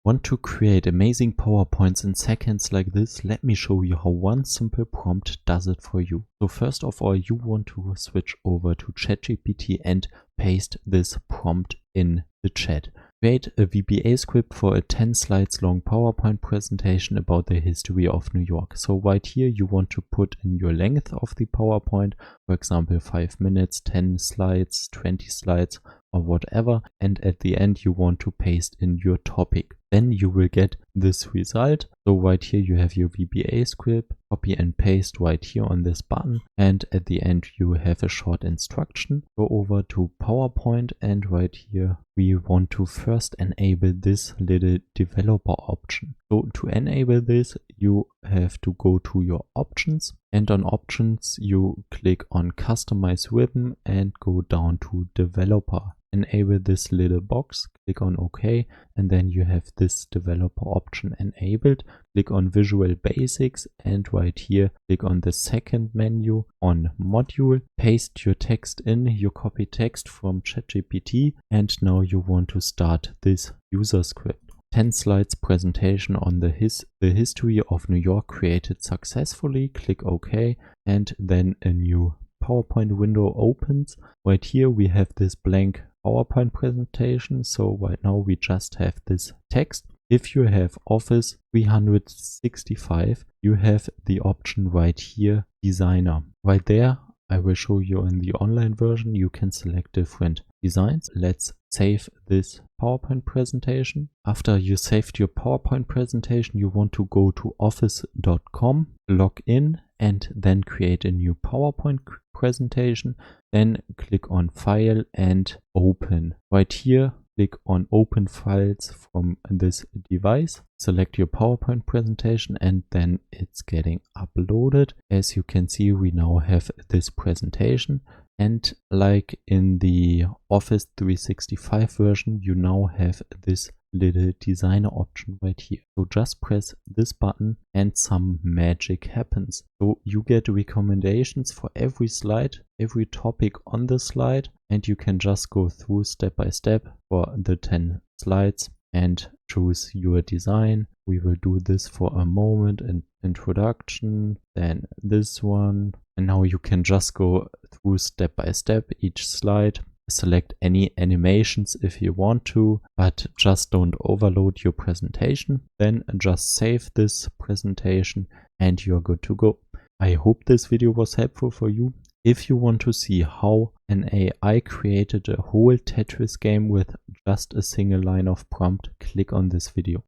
Want to create amazing PowerPoints in seconds like this? Let me show you how one simple prompt does it for you. So first of all, you want to switch over to ChatGPT and paste this prompt in the chat. Create a VBA script for a 10 slides long PowerPoint presentation about the history of New York. So right here you want to put in your length of the PowerPoint, for example 5 minutes, 10 slides, 20 slides or whatever, and at the end you want to paste in your topic. Then you will get this result. So right here you have your VBA script, copy and paste right here on this button, and at the end you have a short instruction. Go over to PowerPoint and right here we want to first enable this little developer option. So to enable this you have to go to your options, and on options you click on customize ribbon and go down to developer. Enable this little box, click on OK, and then you have this developer option enabled. Click on Visual Basics and right here click on the second menu on Module. Paste your text in, your copy text from ChatGPT, and now you want to start this user script. 10 slides presentation on the history of New York created successfully. Click OK, and then a new PowerPoint window opens. Right here we have this blank PowerPoint presentation, so right now we just have this text. If you have Office 365, you have the option right here, Designer. Right there, I will show you in the online version, you can select different designs. Let's save this PowerPoint presentation. After you saved your PowerPoint presentation, you want to go to office.com, log in, and then create a new PowerPoint presentation. Then click on File and Open. Right here, click on Open Files from this device. Select your PowerPoint presentation and then it's getting uploaded. As you can see, we now have this presentation. And like in the Office 365 version, you now have this little designer option right here. So just press this button and some magic happens. So you get recommendations for every slide, every topic on the slide, and you can just go through step by step for the 10 slides and choose your design. We will do this for a moment, an introduction, then this one. And now you can just go through step by step each slide. Select any animations if you want to, but just don't overload your presentation. Then just save this presentation and you're good to go. I hope this video was helpful for you. If you want to see how an AI created a whole Tetris game with just a single line of prompt, click on this video.